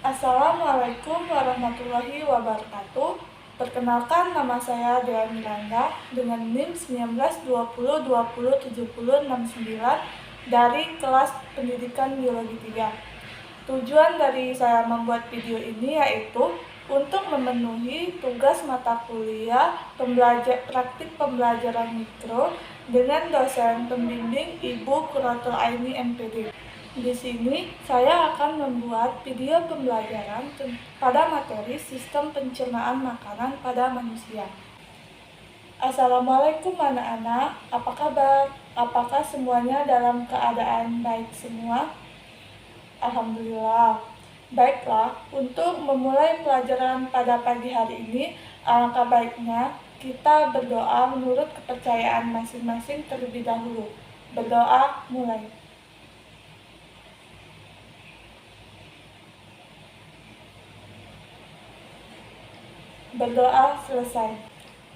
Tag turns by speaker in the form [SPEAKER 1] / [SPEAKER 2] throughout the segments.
[SPEAKER 1] Assalamualaikum warahmatullahi wabarakatuh. Perkenalkan, nama saya Dea Miranda dengan NIM 1920207069 dari kelas Pendidikan Biologi 3. Tujuan dari saya membuat video ini yaitu untuk memenuhi tugas mata kuliah praktik pembelajaran mikro dengan dosen pembimbing Ibu Kuratul Aini MPD. Di sini saya akan membuat video pembelajaran pada materi sistem pencernaan makanan pada manusia. Assalamualaikum anak-anak, apa kabar? Apakah semuanya dalam keadaan baik semua? Alhamdulillah. Baiklah, untuk memulai pelajaran pada pagi hari ini, alangkah baiknya kita berdoa menurut kepercayaan masing-masing terlebih dahulu. Berdoa mulai. Berdoa selesai.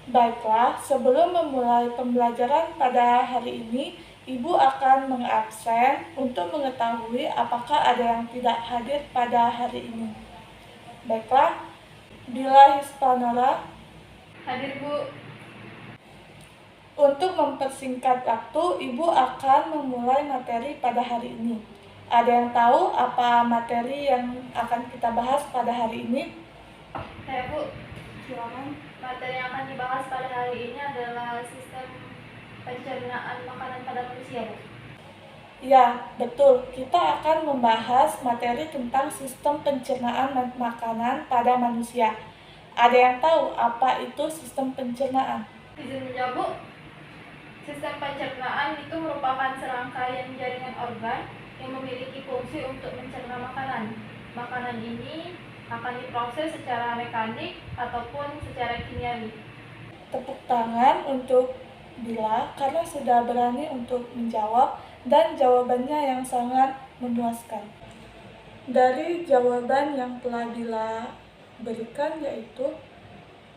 [SPEAKER 1] Baiklah, sebelum memulai pembelajaran pada hari ini, Ibu akan mengabsen untuk mengetahui apakah ada yang tidak hadir pada hari ini. Baiklah, bila Hispanora
[SPEAKER 2] hadir, Bu.
[SPEAKER 1] Untuk mempersingkat waktu, Ibu akan memulai materi pada hari ini. Ada yang tahu apa materi yang akan kita bahas pada hari ini?
[SPEAKER 2] Saya, Bu.
[SPEAKER 1] Silakan.
[SPEAKER 2] Materi yang akan dibahas pada hari ini adalah sistem pencernaan makanan pada manusia, Bu.
[SPEAKER 1] Ya, betul. Kita akan membahas materi tentang sistem pencernaan makanan pada manusia. Ada yang tahu apa itu sistem pencernaan?
[SPEAKER 2] Izin menjawab, Bu. Sistem pencernaan itu merupakan serangkaian jaringan organ yang memiliki fungsi untuk mencerna makanan. Makanan ini akan diproses secara mekanik ataupun secara kimiawi.
[SPEAKER 1] Tepuk tangan untuk Bila karena sudah berani untuk menjawab dan jawabannya yang sangat memuaskan. Dari jawaban yang telah Bila berikan yaitu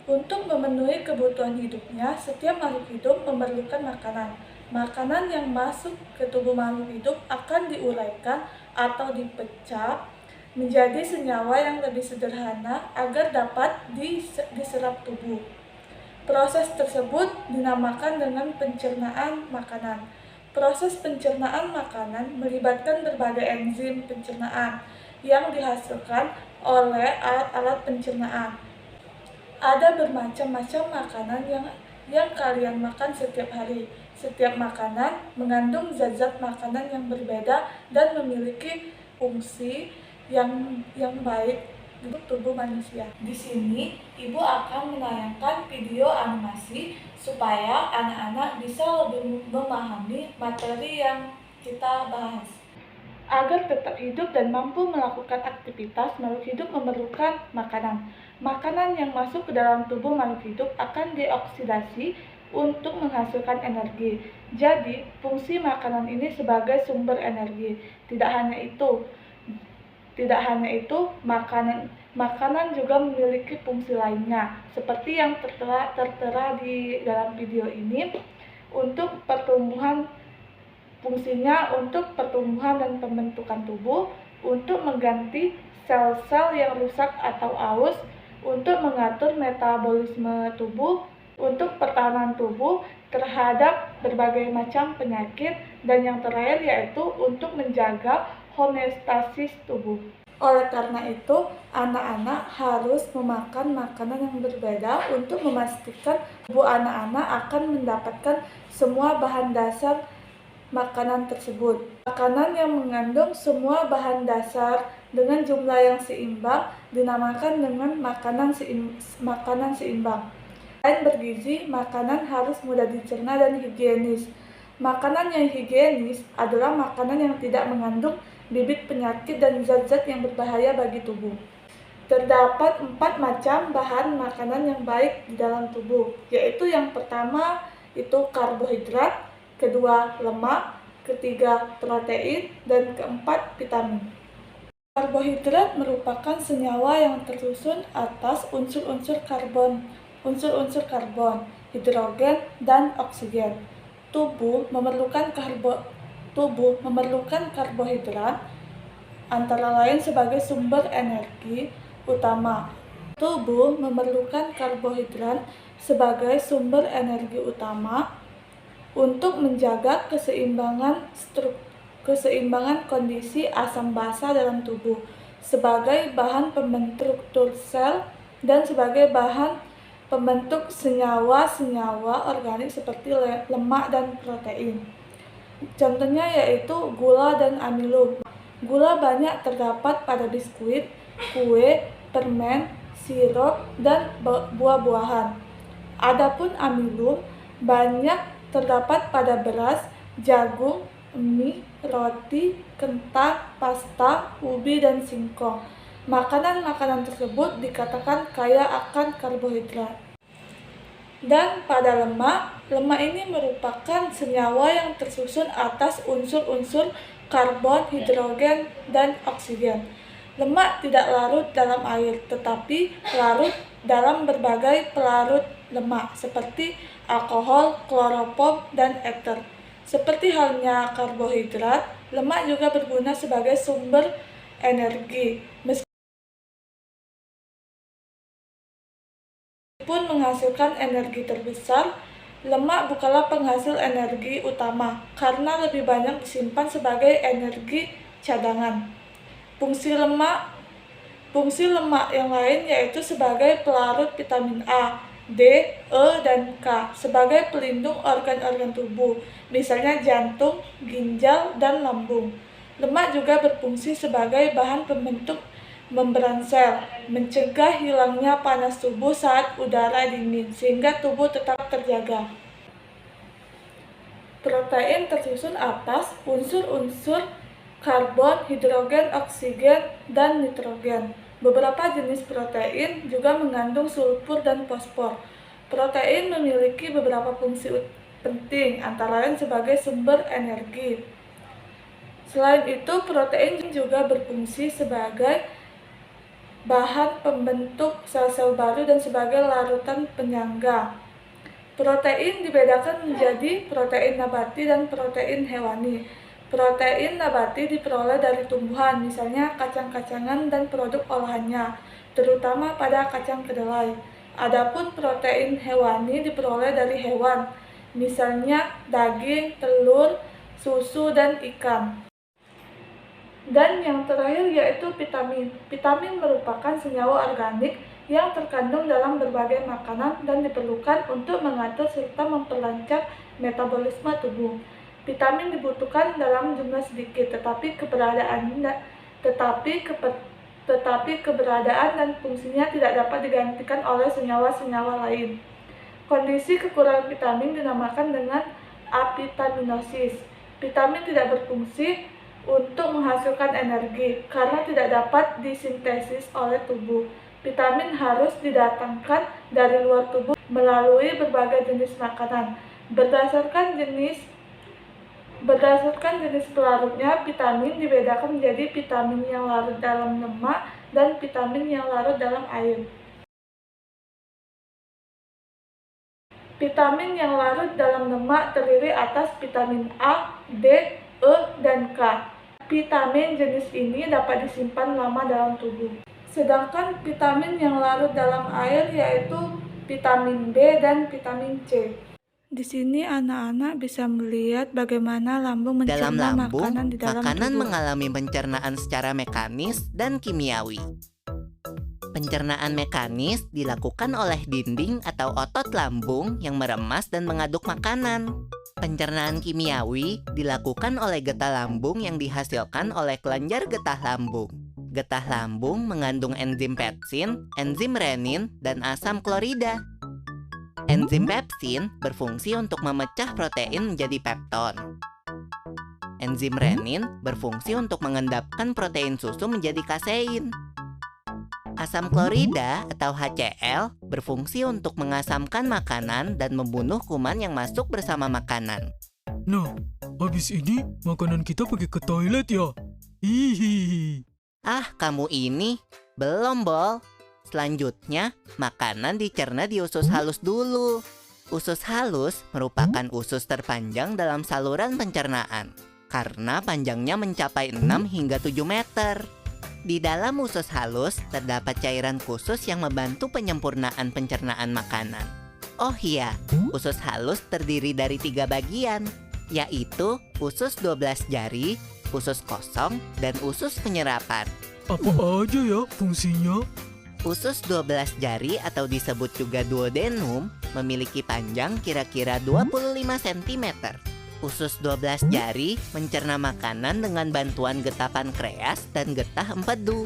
[SPEAKER 1] untuk memenuhi kebutuhan hidupnya, setiap makhluk hidup memerlukan makanan. Makanan yang masuk ke tubuh makhluk hidup akan diuraikan atau dipecah menjadi senyawa yang lebih sederhana agar dapat diserap tubuh. Proses tersebut dinamakan dengan pencernaan makanan. Proses pencernaan makanan melibatkan berbagai enzim pencernaan yang dihasilkan oleh alat-alat pencernaan. Ada bermacam-macam makanan yang kalian makan setiap hari. Setiap makanan mengandung zat-zat makanan yang berbeda dan memiliki fungsi yang baik untuk tubuh manusia. Di sini, Ibu akan menayangkan video animasi supaya anak-anak bisa lebih memahami materi yang kita bahas. Agar tetap hidup dan mampu melakukan aktivitas, makhluk hidup memerlukan makanan. Makanan yang masuk ke dalam tubuh makhluk hidup akan dioksidasi untuk menghasilkan energi. Jadi, fungsi makanan ini sebagai sumber energi. Tidak hanya itu, makanan juga memiliki fungsi lainnya, seperti yang tertera di dalam video ini, untuk pertumbuhan. Fungsinya untuk pertumbuhan dan pembentukan tubuh, untuk mengganti sel-sel yang rusak atau aus, untuk mengatur metabolisme tubuh, untuk pertahanan tubuh terhadap berbagai macam penyakit, dan yang terakhir yaitu untuk menjaga homeostasis tubuh. Oleh karena itu, anak-anak harus memakan makanan yang berbeda untuk memastikan tubuh anak-anak akan mendapatkan semua bahan dasar makanan tersebut. Makanan yang mengandung semua bahan dasar dengan jumlah yang seimbang dinamakan dengan makanan seimbang. Selain bergizi, makanan harus mudah dicerna dan higienis. Makanan yang higienis adalah makanan yang tidak mengandung bibit penyakit dan zat-zat yang berbahaya bagi tubuh. Terdapat 4 macam bahan makanan yang baik di dalam tubuh, yaitu yang pertama itu karbohidrat, kedua lemak, ketiga protein, dan keempat vitamin. Karbohidrat merupakan senyawa yang tersusun atas unsur-unsur karbon, hidrogen, dan oksigen. Tubuh memerlukan karbohidrat antara lain sebagai sumber energi utama. Tubuh memerlukan karbohidrat sebagai sumber energi utama untuk menjaga keseimbangan kondisi asam basa dalam tubuh, sebagai bahan pembentuk sel dan sebagai bahan pembentuk senyawa-senyawa organik seperti lemak dan protein. Contohnya yaitu gula dan amilum. Gula banyak terdapat pada biskuit, kue, permen, sirup, dan buah-buahan. Adapun amilum banyak terdapat pada beras, jagung, mie, roti, kentang, pasta, ubi, dan singkong. Makanan-makanan tersebut dikatakan kaya akan karbohidrat. Dan pada lemak ini merupakan senyawa yang tersusun atas unsur-unsur karbon, hidrogen, dan oksigen. Lemak tidak larut dalam air, tetapi larut dalam berbagai pelarut lemak seperti alkohol, kloroform, dan ether. Seperti halnya karbohidrat, lemak juga berguna sebagai sumber energi. Meskipun menghasilkan energi terbesar, lemak bukanlah penghasil energi utama karena lebih banyak disimpan sebagai energi cadangan. Fungsi lemak yang lain yaitu sebagai pelarut vitamin A, D, E, dan K, sebagai pelindung organ-organ tubuh, misalnya jantung, ginjal, dan lambung. Lemak juga berfungsi sebagai bahan pembentuk membran sel, mencegah hilangnya panas tubuh saat udara dingin, sehingga tubuh tetap terjaga. Protein tersusun atas unsur-unsur karbon, hidrogen, oksigen, dan nitrogen. Beberapa jenis protein juga mengandung sulfur dan fosfor. Protein memiliki beberapa fungsi penting, antara lain sebagai sumber energi. Selain itu, protein juga berfungsi sebagai bahan pembentuk sel-sel baru dan sebagai larutan penyangga. Protein dibedakan menjadi protein nabati dan protein hewani. Protein nabati diperoleh dari tumbuhan, misalnya kacang-kacangan dan produk olahannya, terutama pada kacang kedelai. Adapun protein hewani diperoleh dari hewan, misalnya daging, telur, susu, dan ikan. Dan yang terakhir yaitu vitamin. Vitamin merupakan senyawa organik yang terkandung dalam berbagai makanan dan diperlukan untuk mengatur serta memperlancar metabolisme tubuh. Vitamin dibutuhkan dalam jumlah sedikit, tetapi keberadaan dan fungsinya tidak dapat digantikan oleh senyawa-senyawa lain. Kondisi kekurangan vitamin dinamakan dengan avitaminosis. Vitamin tidak berfungsi untuk menghasilkan energi karena tidak dapat disintesis oleh tubuh. Vitamin harus didatangkan dari luar tubuh melalui berbagai jenis makanan. Berdasarkan jenis pelarutnya, vitamin dibedakan menjadi vitamin yang larut dalam lemak dan vitamin yang larut dalam air. Vitamin yang larut dalam lemak terdiri atas vitamin A, D, E, dan K. Vitamin jenis ini dapat disimpan lama dalam tubuh. Sedangkan vitamin yang larut dalam air yaitu vitamin B dan vitamin C. Di sini anak-anak bisa melihat bagaimana lambung mencerna makanan di dalam
[SPEAKER 3] makanan
[SPEAKER 1] tubuh.
[SPEAKER 3] mengalami pencernaan secara mekanis dan kimiawi. Pencernaan mekanis dilakukan oleh dinding atau otot lambung yang meremas dan mengaduk makanan. Pencernaan kimiawi dilakukan oleh getah lambung yang dihasilkan oleh kelenjar getah lambung. Getah lambung mengandung enzim pepsin, enzim renin, dan asam klorida. Enzim pepsin berfungsi untuk memecah protein menjadi pepton. Enzim renin berfungsi untuk mengendapkan protein susu menjadi kasein. Asam klorida atau HCl berfungsi untuk mengasamkan makanan dan membunuh kuman yang masuk bersama makanan.
[SPEAKER 4] Nah, habis ini makanan kita pergi ke toilet ya? Hihihi.
[SPEAKER 3] Ah, kamu ini belum, Bol. Selanjutnya, makanan dicerna di usus halus dulu. Usus halus merupakan usus terpanjang dalam saluran pencernaan. karena panjangnya mencapai 6 hingga 7 meter. Di dalam usus halus terdapat cairan khusus yang membantu penyempurnaan pencernaan makanan. Oh iya, usus halus terdiri dari 3 bagian, yaitu usus 12 jari, usus kosong, dan usus penyerapan.
[SPEAKER 4] Apa aja ya fungsinya?
[SPEAKER 3] Usus 12 jari atau disebut juga duodenum memiliki panjang kira-kira 25 cm. Usus 12 jari mencerna makanan dengan bantuan getah pankreas dan getah empedu.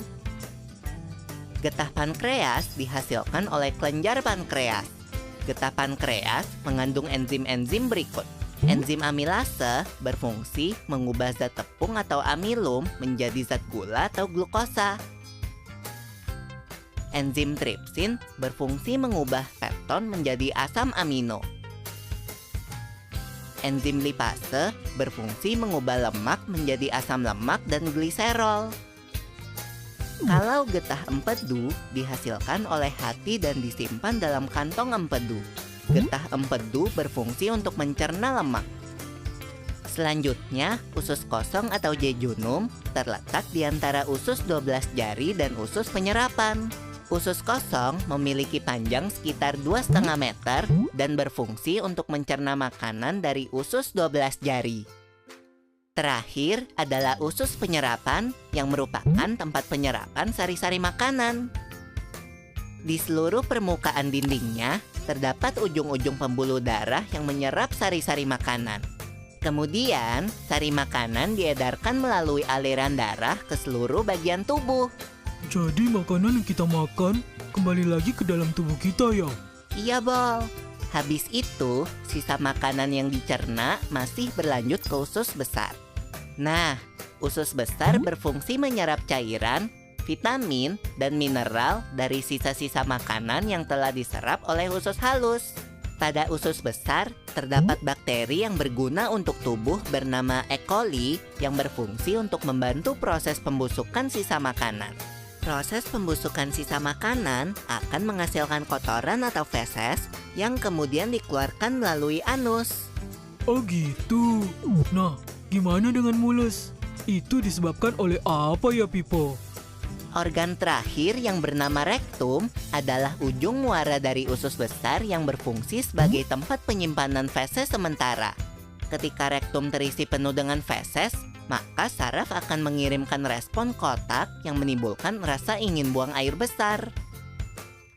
[SPEAKER 3] Getah pankreas dihasilkan oleh kelenjar pankreas. Getah pankreas mengandung enzim-enzim berikut. Enzim amilase berfungsi mengubah zat tepung atau amilum menjadi zat gula atau glukosa. Enzim tripsin berfungsi mengubah pepton menjadi asam amino. Enzim lipase berfungsi mengubah lemak menjadi asam lemak dan gliserol. Kalau getah empedu dihasilkan oleh hati dan disimpan dalam kantong empedu. Getah empedu berfungsi untuk mencerna lemak. Selanjutnya, usus kosong atau jejunum terletak di antara usus 12 jari dan usus penyerapan. Usus kosong memiliki panjang sekitar 2,5 meter dan berfungsi untuk mencerna makanan dari usus 12 jari. Terakhir adalah usus penyerapan yang merupakan tempat penyerapan sari-sari makanan. Di seluruh permukaan dindingnya terdapat ujung-ujung pembuluh darah yang menyerap sari-sari makanan. Kemudian, sari makanan diedarkan melalui aliran darah ke seluruh bagian tubuh.
[SPEAKER 4] Jadi makanan yang kita makan kembali lagi ke dalam tubuh kita ya?
[SPEAKER 3] Iya, Bol. Habis itu, sisa makanan yang dicerna masih berlanjut ke usus besar. Nah, usus besar berfungsi menyerap cairan, vitamin, dan mineral dari sisa-sisa makanan yang telah diserap oleh usus halus. Pada usus besar, terdapat bakteri yang berguna untuk tubuh bernama E. coli yang berfungsi untuk membantu proses pembusukan sisa makanan. Proses pembusukan sisa makanan akan menghasilkan kotoran atau feses yang kemudian dikeluarkan melalui anus.
[SPEAKER 4] Oh gitu. Nah, gimana dengan mules? Itu disebabkan oleh apa ya, Pipo?
[SPEAKER 3] Organ terakhir yang bernama rektum adalah ujung muara dari usus besar yang berfungsi sebagai tempat penyimpanan feses sementara. Ketika rektum terisi penuh dengan feses, maka saraf akan mengirimkan respon kotak yang menimbulkan rasa ingin buang air besar.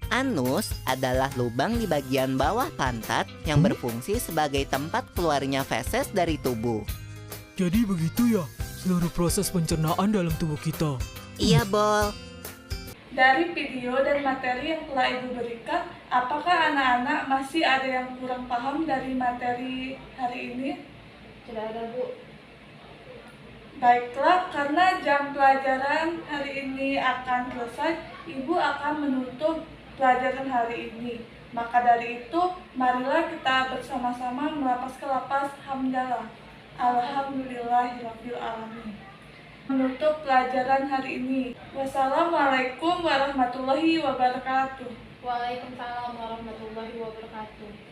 [SPEAKER 3] Anus adalah lubang di bagian bawah pantat yang berfungsi sebagai tempat keluarnya feses dari tubuh.
[SPEAKER 4] Jadi begitu ya, seluruh proses pencernaan dalam tubuh kita.
[SPEAKER 3] Iya, Bol.
[SPEAKER 1] Dari video dan materi yang telah Ibu berikan, apakah anak-anak masih ada yang kurang paham dari materi hari ini?
[SPEAKER 2] Tidak ada, Bu.
[SPEAKER 1] Baiklah, karena jam pelajaran hari ini akan selesai, Ibu akan menutup pelajaran hari ini. Maka dari itu, marilah kita bersama-sama melapaskan lapas hamdalah. Alhamdulillahirabbil alamin. Menutup pelajaran hari ini. Wassalamualaikum warahmatullahi wabarakatuh.
[SPEAKER 2] Waalaikumsalam warahmatullahi wabarakatuh.